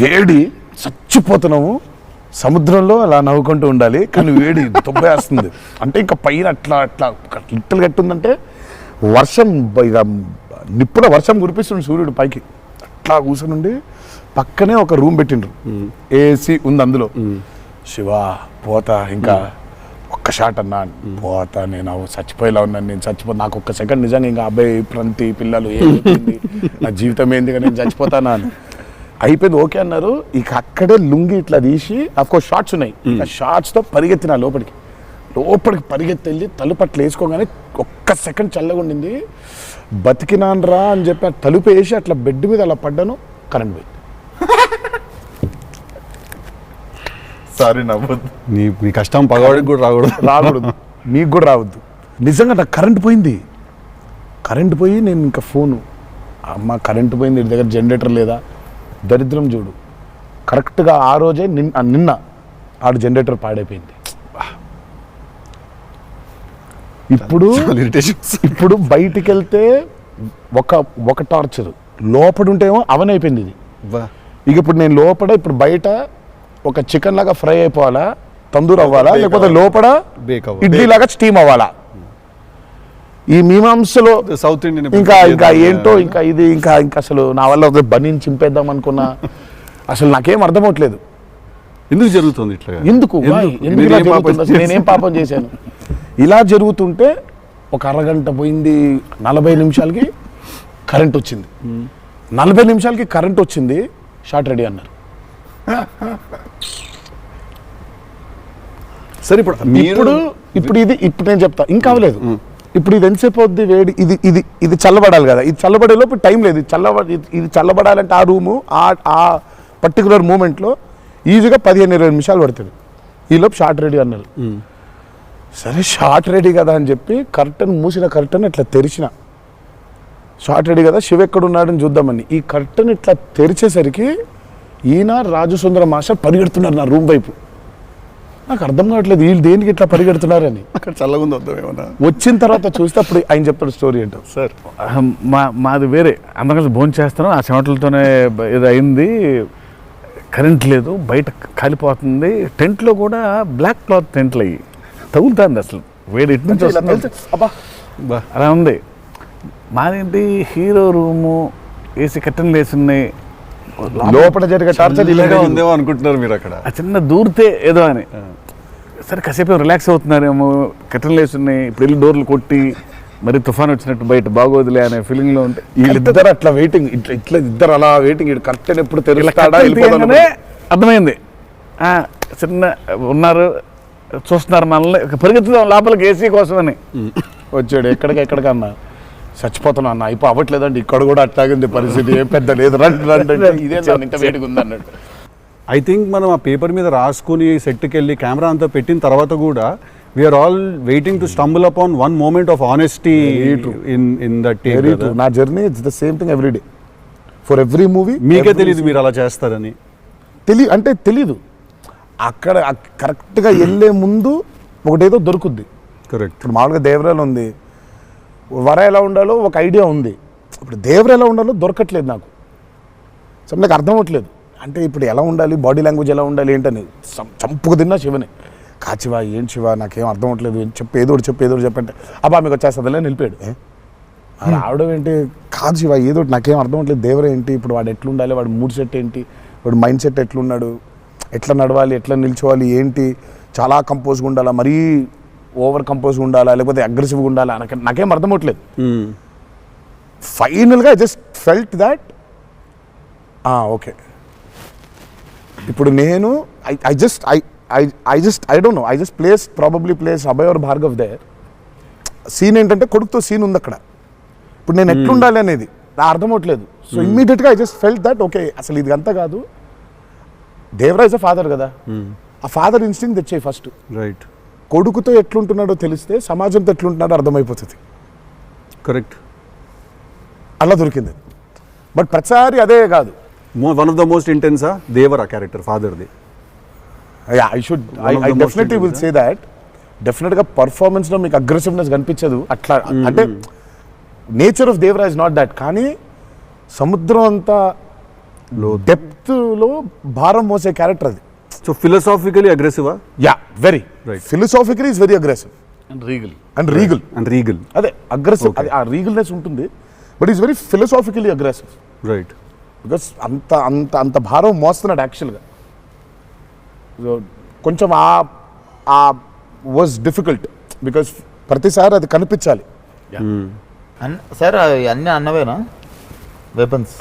వేడి చచ్చిపోతున్నాము, సముద్రంలో అలా నవ్వుకుంటూ ఉండాలి, కానీ వేడి తొబ్బేస్తుంది. అంటే ఇంకా పైన అట్లా అట్లా లిట్టలు కట్టుందంటే వర్షం, ఇక నిప్పుల వర్షం కురిపిస్తుంది సూర్యుడు పైకి. అట్లా కూర్చొని పక్కనే ఒక రూమ్ పెట్టిండ్రు, ఏసీ ఉంది అందులో. శివా పోతా, ఇంకా ఒక్క షాట్ అన్నా పోతా, నేను చచ్చిపోయేలా ఉన్నాను, నేను చచ్చిపో, నాకు ఒక్క సెకండ్ నిజంగా ఇంకా అబ్బాయి ప్రంతి పిల్లలు ఏమైంది, నా జీవితం ఏంది, నేను చచ్చిపోతానా అని అయిపోయింది. ఓకే అన్నారు. ఇక అక్కడే లుంగి ఇట్లా తీసి అఫ్కోర్స్ షార్ట్స్ ఉన్నాయి, ఆ షార్ట్స్తో పరిగెత్తిన లోపలికి పరిగెత్తి వెళ్ళి తలుపు అట్లా వేసుకోగానే ఒక్క సెకండ్ చల్లగా ఉండింది. బతికినాన్రా అని చెప్పి ఆ తలుపు వేసి అట్లా బెడ్ మీద అలా పడ్డాను, కరెంట్ పోయింది. సారీ నవ్వద్దు. నీ కష్టం పగవాడికి కూడా రాకూడదు, మీకు కూడా రావద్దు. నిజంగా నాకు కరెంట్ పోయింది. కరెంట్ పోయి నేను ఇంకా ఫోను, అమ్మ కరెంట్ పోయింది, ఇంటి దగ్గర జనరేటర్ లేదా, దరిద్రం చూడు. కరెక్ట్గా ఆ రోజే నిన్న ఆడు జనరేటర్ పాడైపోయింది. ఇప్పుడు బయటికి వెళ్తే ఒక టార్చర్, లోపల ఉంటేమో అవనైపోయింది ఇది. ఇక ఇప్పుడు నేను లోపల, ఇప్పుడు బయట ఒక చికెన్ లాగా ఫ్రై అయిపోవాలా, తందూరు అవ్వాలా, లేకపోతే లోపల ఇడ్లీ లాగా స్టీమ్ అవ్వాలా. ఈ మీమాంసలో సౌత్ ఇండియన్ ఇంకా ఇంకా ఏంటో ఇంకా ఇది ఇంకా ఇంకా అసలు నా వల్ల బనీని చింపేద్దాం అనుకున్నా అసలు నాకేం అర్థమవట్లేదు. ఎందుకు జరుగుతుంది ఇట్లా? ఎందుకు ఎందుకు ఇలా జరుగుతుంది? అసలు నేనేం పాపం చేశాను? ఇలా జరుగుతుంటే ఒక అరగంట పోయింది, 40 నిమిషాలకి కరెంట్ వచ్చింది. 40 నిమిషాలకి కరెంట్ వచ్చింది, షార్ట్ రెడీ అన్నారు. సరే ఇప్పుడు ఇప్పుడు ఇప్పుడు నేను చెప్తా, ఇంకా అవ్వలేదు. ఇప్పుడు ఇది ఎంతసేపు అవుద్ది వేడి? ఇది ఇది ఇది చల్లబడాలి కదా, ఇది చల్లబడేలోపు టైం లేదు. ఇది చల్లబడాలంటే ఆ రూము ఆ పర్టికులర్ మూమెంట్లో ఈజీగా 15-20 నిమిషాలు పడుతుంది. ఈలోపు షార్ట్ రెడీ అన్నారు. సరే షార్ట్ రెడీ కదా అని చెప్పి మూసిన కర్టన్ ఇట్లా తెరిచిన. షార్ట్ రెడీ కదా, శివ ఎక్కడున్నాడని చూద్దామని ఈ కర్టన్ ఇట్లా తెరిచేసరికి ఈయన రాజు సుందర మాస్టర్ పరిగెడుతున్నారు నా రూమ్ వైపు. నాకు అర్థం కావట్లేదు వీళ్ళు దేనికి ఇట్లా పరిగెడుతున్నారని. అక్కడ చల్లగా ఉంది వద్దాం ఏమన్నా. వచ్చిన తర్వాత చూస్తే అప్పుడు ఆయన చెప్తాడు స్టోరీ ఏంటో. సార్ మాది వేరే, అందరం కలిసి భోజనం చేస్తాను, ఆ చెమటలతోనే ఇది అయింది. కరెంట్ లేదు, బయట కాలిపోతుంది. టెంట్లో కూడా బ్లాక్ క్లాత్ టెంట్లు అయ్యి తగులుతుంది. అసలు వేడి ఇటు నుంచి వస్తుంది. అలా ఉంది. మాదేంటి హీరో రూము, ఏసీ కట్టెలు వేసి ఉన్నాయి, లోపల జరిగే టార్చర్ ఇలాగే ఉందేమో అనుకుంటున్నారు మీరు అక్కడ. ఆ చిన్న దూరితే ఏదో అని. సరే కాసేపు రిలాక్స్ అవుతున్నారేమో, కట్టెలు వేసి ఉన్నాయి, ఇప్పుడు వెళ్ళి డోర్లు కొట్టి మరి తుఫాన్ వచ్చినట్టు బయట బాగోదులే అనే ఫీలింగ్లో ఉంటే వీళ్ళిద్దరు అట్లా వెయిటింగ్, ఇట్లా ఇద్దరు అలా వెయిటింగ్. కర్టెన్ ఎప్పుడు తెరుస్తాడా అర్థమైంది. చిన్న ఉన్నారు, చూస్తున్నారు మనల్ని, పరిగెత్తుదాం లోపలికి ఏసీ కోసమని వచ్చాడు. ఎక్కడికన్నా చచ్చిపోతున్నా అన్న, అయిపో అవ్వట్లేదండి, ఇక్కడ కూడా అట్లాగింది పరిస్థితి, ఏం పెద్ద లేదు, రండి ఇదే ఇంత వేడిగా ఉంది అన్నట్టు. ఐ థింక్ మనం ఆ పేపర్ మీద రాసుకుని సెట్కి వెళ్ళి కెమెరా అంతా పెట్టిన తర్వాత కూడా we're all waiting to stumble upon one moment of honesty in that take. నా journey it's the same thing every day for every movie. మీకే తెలియదు మీరు అలా చేస్తారని? తెలీదు. అక్కడ కరెక్ట్గా వెళ్ళే ముందు ఒకటేదో దొరుకుద్ది. కరెక్ట్. ఇప్పుడు మామూలుగా దేవరాలు ఉంది, వర ఎలా ఉండాలో ఒక ఐడియా ఉంది. ఇప్పుడు దేవర ఎలా ఉండాలో దొరకట్లేదు నాకు. సో నాకు అర్థం అవ్వట్లేదు. అంటే ఇప్పుడు ఎలా ఉండాలి, బాడీ లాంగ్వేజ్ ఎలా ఉండాలి ఏంటని చంపుకు తిన్నా శివనే. కాచివా ఏం శివ నాకేం అర్థం అవ్వట్లేదు, ఏదో చెప్పంటే అబ్బా మీకు వచ్చేస్తుందిలే నిలిపాడు. రావడం ఏంటి? కాదు శివ ఏదో నాకేం అర్థం అవ్వట్లేదు. దేవర ఏంటి ఇప్పుడు, వాడు ఎట్లుండాలి, వాడు మూడ్ సెట్ ఏంటి, వాడు మైండ్ సెట్ ఎట్లున్నాడు, ఎట్లా నడవాలి, ఎట్లా నిల్చోవాలి ఏంటి, చాలా కంపోజ్గా ఉండాలా, మరీ ఓవర్ కంపోజ్గా ఉండాలా, లేకపోతే అగ్రెసివ్గా ఉండాలా, నాకేం అర్థం అవ్వట్లేదు. ఫైనల్గా I just felt that okay ఇప్పుడు నేను I don't know, I just probably place Abhay or Bhargav there. Scene ఏంటంటే కొడుకుతో సీన్ ఉంది అక్కడ. ఇప్పుడు నేను ఎట్లుండాలి అనేది నా అర్థం అవ్వట్లేదు. సో ఇమ్మీడియట్గా I just felt that okay అసలు ఇది అంతా కాదు, దేవరాజ్ ఫాదర్ కదా, ఆ ఫాదర్ ఇన్స్టింక్ట్ తెచ్చాయి ఫస్ట్. రైట్. కొడుకుతో ఎట్లుంటున్నాడో తెలిస్తే సమాజంతో ఎట్లుంటున్నాడో అర్థమైపోతుంది. కరెక్ట్. అలా దొరికింది. బట్ ప్రతిసారి అదే కాదు. వన్ ఆఫ్ ద మోస్ట్ ఇంటెన్సా దేవరా క్యారెక్టర్ ఫాదర్ది. I definitely will say that. డెఫినెట్గా పర్ఫార్మెన్స్లో మీకు అగ్రెసివ్నెస్ కనిపించదు అట్లా. అంటే nature of Devara is not that. కానీ సముద్రం అంతా డెప్త్లో భారం మోసే క్యారెక్టర్ అది. సో ఫిలసాఫికలీ అగ్రెసివా? Yeah, very right. Philosophically is very aggressive and regal. అదే అగ్రెసివ్, ఆ రీగల్నెస్ ఉంటుంది, but is very philosophically aggressive. Right. Because అంత భారం మోస్తున్నాడు యాక్చువల్గా. కొంచెం ఆ వాజ్ డిఫికల్ట్ బికాస్ ప్రతిసారి అది కనిపించాలి. సార్ అన్నీ అన్నవేనా వెపన్స్?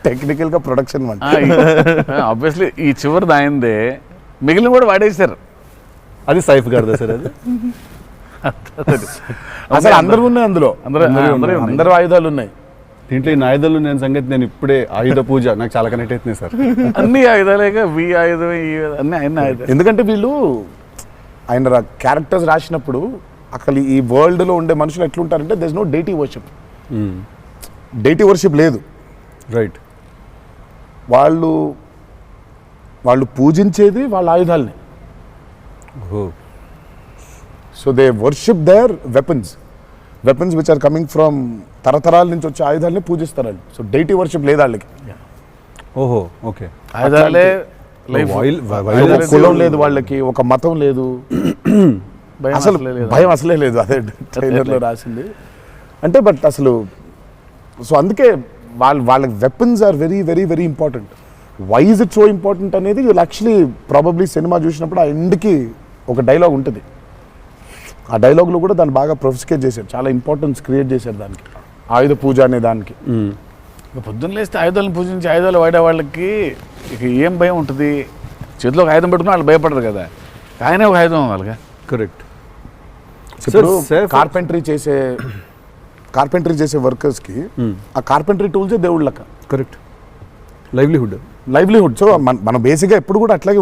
టెక్నికల్గా ప్రొడక్షన్ ఆబ్వియస్లీ ఈ చివరిది ఆయనదే, మిగిలిన కూడా వాడేశారు. అది సైఫ్ గారిదా సార్? అది అసలు అందరూ ఉన్నాయి అందులో, అందరూ ఆయుధాలు ఉన్నాయి దీంట్లో. ఈ ఆయుధాలు నేను సంగతి నేను ఇప్పుడే ఆయుధ పూజ నాకు చాలా కనెక్ట్ అవుతున్నాయి సార్. అన్ని ఆయుధాలేక వి ఆయుధం అన్ని ఆయన ఆయుధం. ఎందుకంటే వీళ్ళు ఆయన క్యారెక్టర్స్ రాసినప్పుడు అసలు ఈ వరల్డ్లో ఉండే మనుషులు ఎట్లుంటారంటే there is no deity worship. Deity worship లేదు. రైట్. వాళ్ళు పూజించేది వాళ్ళ ఆయుధాలని. So they worship their weapons which are coming from తరతరాల నుంచి వచ్చే ఆయుధాలని పూజిస్తారు వాళ్ళు. సో డైటీ వర్షిప్ లేదు వాళ్ళకి. ఓహో, ఓకే. ఆయుధాలే ఒక కులం లేదు వాళ్ళకి, ఒక మతం లేదు, అసలు భయం అసలే లేదు. అదే ట్రైలర్లో రాసింది అంటే. బట్ అసలు సో అందుకే వాళ్ళ weapons are very very very important. Why is it so important అనేది వీళ్ళు యాక్చువల్లీ ప్రాబబ్లీ సినిమా చూసినప్పుడు ఆ ఎండ్కి ఒక డైలాగ్ ఉంటుంది. ఆ డైలాగ్లో కూడా దాన్ని బాగా ప్రొఫిస్కేట్ చేశారు, చాలా ఇంపార్టెన్స్ క్రియేట్ చేశారు దానికి, ఆయుధ పూజ అనే దానికి. ఇక పొద్దున్న లేస్తే ఆయుధాలను పూజించి ఆయుధాలు వాడే వాళ్ళకి ఇక ఏం భయం ఉంటుంది? చేతిలో ఒక ఆయుధం పెట్టుకుని వాళ్ళు భయపడరు కదా, ఆయనే ఒక ఆయుధం వాళ్ళగా. కరెక్ట్. ఇప్పుడు కార్పెంటరీ చేసే వర్కర్స్కి ఆ కార్పెంటరీ టూల్సే దేవుళ్ళ లెక్క. కరెక్ట్. లైవ్లీహుడ్. సో మనం బేసిక్గా ఎప్పుడు కూడా అట్లాగే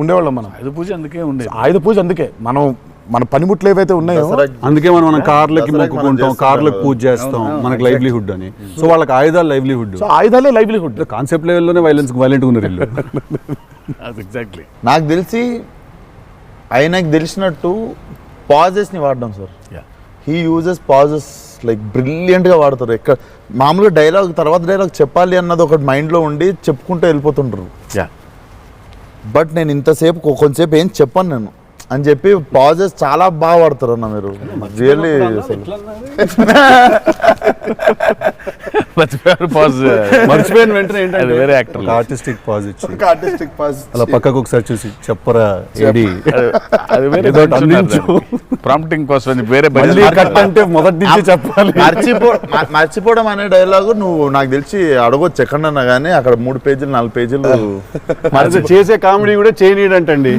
ఉండేవాళ్ళం. మనం ఆయుధ పూజ అందుకే ఉండేది. ఆయుధ పూజ అందుకే మన పనిముట్లు ఏవైతే ఉన్నాయో అందుకే మనం కార్లకి మొక్కుకుంటాం, కార్లకు పూజ చేస్తాం, మనకి లైవ్లీహుడ్ అని. సో వాళ్ళకి ఆయుధాలు లైవ్లీహుడ్. సో ఆయుధాలే లైవ్లీహుడ్. కాన్సెప్ట్ లెవెల్లోనే వైలెంట్ ఉన్నారు వీళ్ళు. ఎగ్జాక్ట్లీ. నాకు తెలిసి ఆయనకు తెలిసినట్టు పాజెస్ని వాడడం sir. He uses pauses like బ్రిలియంట్గా వాడతారు. ఎక్కడ మామూలుగా డైలాగ్ తర్వాత డైలాగ్ చెప్పాలి అన్నది ఒకటి మైండ్లో ఉండి చెప్పుకుంటూ వెళ్ళిపోతుంటారు. బట్ నేను ఇంతసేపు కొంచెంసేపు ఏం చెప్పాను నేను అని చెప్పి పాజెస్ చాలా బాగా వాడతారు అన్న మీరు. రియల్లీ మర్చిపోయిన వెంటనే ఏంటంటే వేరే యాక్టర్ ఆర్టిస్టిక్ పాజ్ ఇచ్చి అలా పక్కకు ఒకసారి చూసి చెప్పరా ఏడి అది వేరే ప్రాంప్టింగ్ కోసం వేరే కట్ అంటే మొదటి నుంచి చెప్పాలి. మర్చిపోవడం అనే డైలాగు నువ్వు నాకు తెలిసి అడగొచ్చు ఎక్కడన్నా కానీ అక్కడ 3 పేజీలు 4 పేజీలు చేసే కామెడీ కూడా చేయనీడంటండి.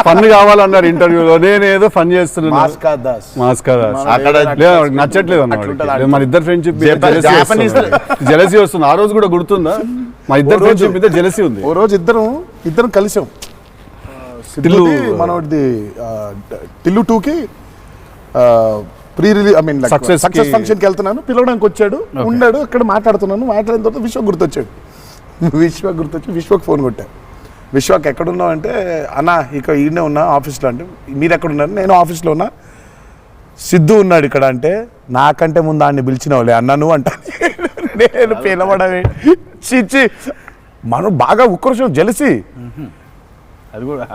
ఫన్ కావాలన్నారు ఇంటర్వ్యూలో, నేనేదో ఫన్ చేస్తున్నాను. అక్కడ నచ్చట్లేదు అన్నమాట. మన ఇద్దరు ఫ్రెండ్షిప్ జెలసీ వస్తుంది. ఆ రోజు కూడా గుర్తుందా? మా ఇద్దరు ఫ్రెండ్షిప్ మీద జెలసీ ఉంది. ఓ రోజు ఇద్దరం కలిసాం. మనది టిల్లు 2కి pre release I mean success ఫంక్షన్కి వెళ్తున్నాను, పిలవడానికి వచ్చాడు, ఉన్నాడు అక్కడ, మాట్లాడిన తర్వాత విశ్వక్ గుర్తొచ్చి విశ్వక్ ఫోన్ కొట్టా. విశ్వక్ ఎక్కడున్నావు అంటే, అన్నా ఇక ఈయనే ఉన్నా ఆఫీస్లో. అంటే మీరు ఎక్కడున్నారు? నేను ఆఫీస్లో ఉన్నా. సిద్ధు ఉన్నాడు ఇక్కడ అంటే, నాకంటే ముందు ఆయన్ని పిలిచినవులే అన్నా నువ్వు అంటా. నేను పిలవడమే చిచ్చి మనం బాగా ఉక్రోషం జెలసీ.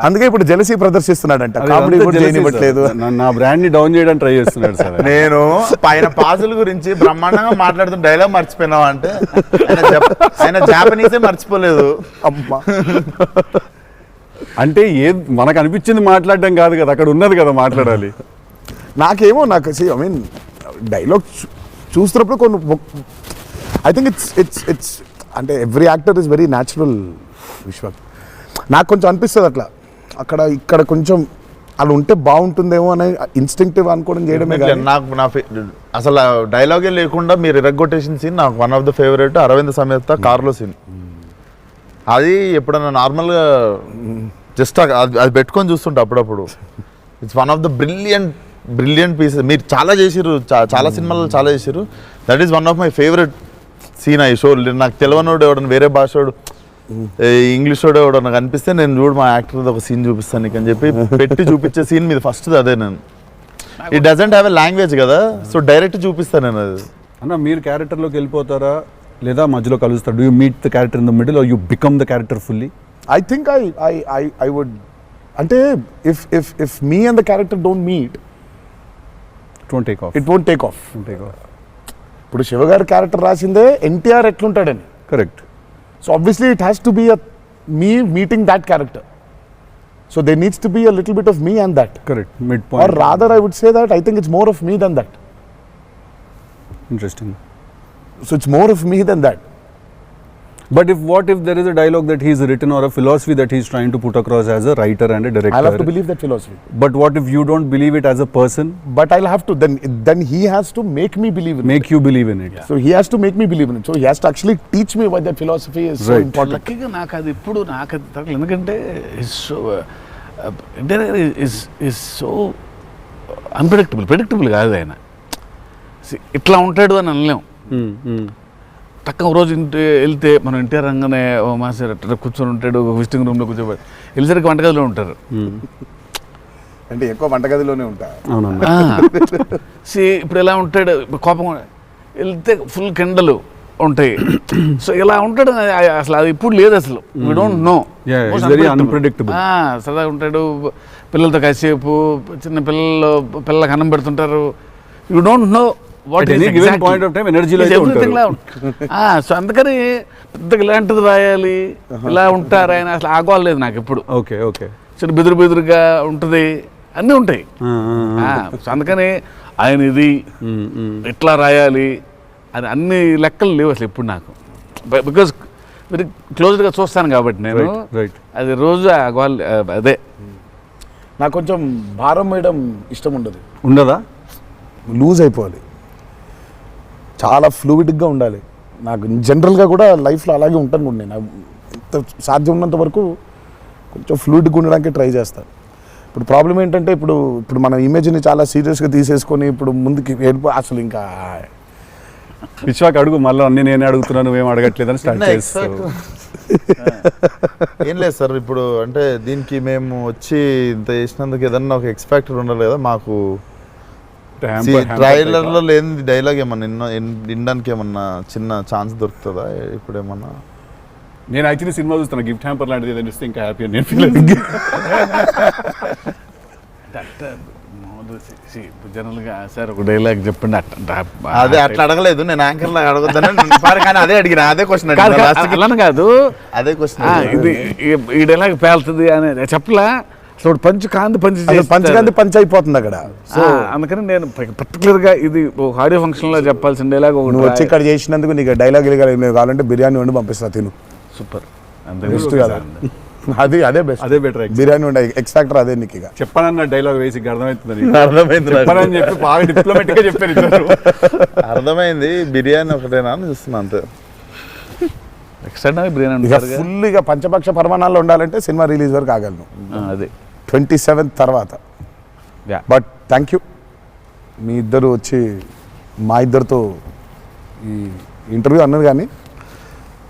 అందుకే ఇప్పుడు జెలసీ ప్రదర్శిస్తున్నాడంట. కామెడీ కూడా చేయనివ్వట్లేదు. నా బ్రాండ్ ని డౌన్ చేయడానికి ట్రై చేస్తున్నాడు సార్. నేను పైన పాజుల గురించి బ్రహ్మాండంగా మాట్లాడుతున్న డైలాగ్ మర్చిపోయినావా అంటే ఆయన జాపనీసే మర్చిపోలేదు. అమ్మా అంటే మనకు అనిపించింది మాట్లాడడం కాదు కదా, అక్కడ ఉన్నది కదా మాట్లాడాలి. నాకు ఐ మీన్ డైలాగ్ చూస్తున్నప్పుడు కొన్ని ఐ థింక్ ఇట్స్ అంటే every actor is very natural. Vishwak నాకు కొంచెం అనిపిస్తుంది అట్లా, ఇక్కడ కొంచెం అలా ఉంటే బాగుంటుందేమో అని ఇన్స్టింక్టివ్ అనుకోవడం చేయడమే. నాకు అసలు డైలాగే లేకుండా మీరు ఇరగ్గొట్టేసిన సీన్ నాకు one of the favourite. Aravinda Sametha కార్లో సీన్. అది ఎప్పుడన్నా నార్మల్గా జస్ట్ అది పెట్టుకొని చూస్తుంటా అప్పుడప్పుడు. It's one of the brilliant pieces. మీరు చాలా చేసిర్రు, చాలా సినిమాలు చాలా చేసిర్రు. That is one of my favourite scene. ఈ షో నాకు తెలియనోడు ఎవడన్నా, వేరే భాషోడు, ఇంగ్లీష్ వాడు ఎవడో నాకు అనిపిస్తే నేను చూడు మా యాక్టర్ ఒక సీన్ చూపిస్తాను నీకు అని చెప్పి పెట్టి చూపించే సీన్ మీద ఫస్ట్ అదే. నేను it doesn't have a language కదా, సో డైరెక్ట్ చూపిస్తాను నేను. అది అన్న మీరు క్యారెక్టర్లోకి వెళ్ళిపోతారా లేదా మధ్యలో కలుస్తారు? Do you meet the character in the middle or you become the character fully? I think I would అంటే if me and the character don't meet it won't take off. ఇప్పుడు శివగారి క్యారెక్టర్ రాసిందే ఎన్టీఆర్ ఎట్లుంటాడని. Correct. So obviously it has to be me meeting that character. So there needs to be a little bit of me and that. Correct. Midpoint. Or rather I would say that I think it's more of me than that. Interesting. So it's more of me than that. But what if there is a dialogue that he's written or a philosophy that he's trying to put across as a writer and a director? I'll have to believe that philosophy. But what if you don't believe it as a person? But I'll have to, then he has to make me believe in it. Make you believe in it. Yeah. So he has to make me believe in it. So he has to actually teach me why that philosophy is so important. లక్కీగా నాకు అది ఇప్పుడు తగ్గలేదు. ఎందుకంటే ఇస్ సో ప్రెడిక్టబుల్ కాదు ఆయన. ఇట్లా ఉంటాడు అని అనలేం. తక్కువ రోజు వెళ్తే మనం ఇంటి రంగానే ఓ మాస్టర్ అట్లా కూర్చొని ఉంటాడు, విజిటింగ్ రూమ్లో కూర్చోబడి వెళ్ళేసరికి వంటగదిలో ఉంటారు. అంటే ఎక్కువ వంటగదిలోనే ఉంటారు. ఇప్పుడు ఎలా ఉంటాడు, కోపం వెళ్తే ఫుల్ కెండలు, ఉంటాయి. సో ఇలా ఉంటాడు అసలు అది ఇప్పుడు లేదు అసలు. We don't know. Yeah, it's very unpredictable. సరదాగా ఉంటాడు, పిల్లలతో కాసేపు, చిన్న పిల్లలకు అన్నం పెడుతుంటారు. You don't know what At any given point of time, energy లో అయితే ఉంటారు. సో అందుకని పెద్దగా ఇలాంటిది రాయాలి, ఇలా ఉంటారు ఆయన, అసలు ఆగోలేదు నాకు ఎప్పుడు. Okay okay. చిన్న బెదురుగా ఉంటుంది, అన్నీ ఉంటాయి. సో అందుకని ఆయన ఇది ఇట్లా రాయాలి అని అన్ని లెక్కలు లేవు అసలు ఇప్పుడు నాకు. బికాజ్ వెరీ క్లోజ్గా చూస్తాను కాబట్టి నేను. రైట్. అది రోజు అదే నాకు కొంచెం భారం వేయడం ఇష్టం ఉండదు. ఉండదా? లూజ్ అయిపోవాలి, చాలా ఫ్లూయిడ్గా ఉండాలి. నాకు జనరల్గా కూడా లైఫ్లో అలాగే ఉంటాను కూడా నేను. ఎంత సాధ్యం ఉన్నంత వరకు కొంచెం ఫ్లూయిడ్గా ఉండడానికి ట్రై చేస్తాను. ఇప్పుడు ప్రాబ్లం ఏంటంటే ఇప్పుడు మన ఇమేజ్ని చాలా సీరియస్గా తీసేసుకొని ఇప్పుడు ముందుకి అసలు ఇంకా విశ్వాక్ అడుగు, మళ్ళీ అన్ని నేనే అడుగుతున్నాను, నువ్వేం అడగట్లేదని స్టార్ట్ చేస్తావు. ఏం లేదు సార్, ఇప్పుడు అంటే దీనికి మేము వచ్చి ఇంత చేసినందుకు ఏదన్నా ఒక ఎక్స్పెక్టర్ ఉండాలి కదా మాకు. ట్రైలర్లో లేని డైలాగ్ ఏమన్నా వినడానికి ఏమన్నా చిన్న ఛాన్స్ దొరుకుతుందా ఇప్పుడు ఏమన్నా? నేను యాక్చువల్లీ సినిమా చూస్తాను, గిఫ్ట్ హ్యాంపర్ లాంటిది ఏదైనా ఇస్తే ఇంకా హ్యాపీ అని నేను ఫీల్ జనరల్గా సార్ ఒక డైలాగ్ చెప్పండి. అదే అట్లా అడగలేదు నేను, యాంకర్ లాగా అడగొద్దని కానీ అదే అడిగిన, అదే క్వశ్చన్ అలా కాదు, అదే క్వశ్చన్. ఇది ఈ డైలాగ్ పేలుతుంది అని చెప్పలా. అసలు పంచ్ పంచ్ అయిపోతుంది అక్కడ. సో అందుకని నేను పర్టికులర్గా ఇది ఒక ఆడియో ఫంక్షన్లో చెప్పాల్సిన డైలాగ్ ఒకటి. నువ్వు వచ్చి ఇక్కడ చేసినందుకు నీకు డైలాగ్ కావాలంటే బిర్యానీ వండి పంపిస్తా, తిను. సూపర్. బెస్ట్ కదా, అదే బెస్ట్, అదే బెటర్. బిర్యానీ వండి ఎక్స్ట్రాక్టర్ అదే నీకు. ఇక చెప్పానన్న డైలాగ్ వేసి అర్థమవుతుంది. అర్థమైంది చెప్పానని చెప్పి బాగా డిప్లొమాటిక్ గా చెప్పారు. అర్థమైంది, బిర్యానీ ఒకటేనా అని చూస్తున్నా అంతే. ఎక్స్ట్రా బిర్యానీ ఇక ఫుల్ ఇక పంచపక్ష పరమాణాల్లో ఉండాలంటే సినిమా రిలీజ్ వరకు ఆగలను, అదే 27th తర్వాత. బట్ థ్యాంక్ యూ, మీ ఇద్దరు వచ్చి మా ఇద్దరితో ఈ ఇంటర్వ్యూ అన్నది కానీ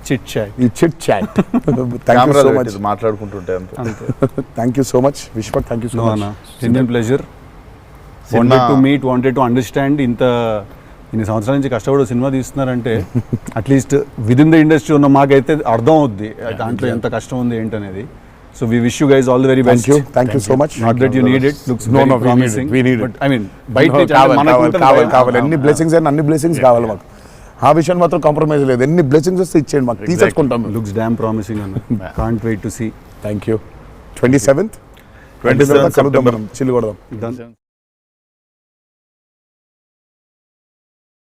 చిట్ చాట్, ఈ chit chat. Thank you so much, మాట్లాడుకుంటుంటే అంతే. Thank you so much Vishwak, thank you so much. Genuine pleasure. Wanted to meet, wanted to understand. ఇన్ని సంవత్సరాల నుంచి కష్టపడి సినిమా తీస్తున్నారంటే at least with in the industry ఉన్న మాకైతే అర్థం అవుద్ది దాంట్లో ఎంత కష్టం ఉంది ఏంటనేది. So we wish you guys all the very best. Thank you so much. Not that you need it, looks very promising. But I mean బయట కావాలి ఎన్ని బ్లెస్సింగ్స్ అయినా అన్ని బ్లెస్సింగ్స్ కావాలి మాకు. ఆ విషయం మాత్రం కాంప్రమైజ్ లేదు. ఎన్ని బ్లెస్సింగ్స్ వస్తే ఇచ్చేయండి మాకు, తీసేసుకుంటాం. లుక్స్ డామ్ ప్రామిసింగ్ అన్న. Can't wait to see. Thank you. 27th కలుద్దాం, మనం చిల్లు కొడదాం.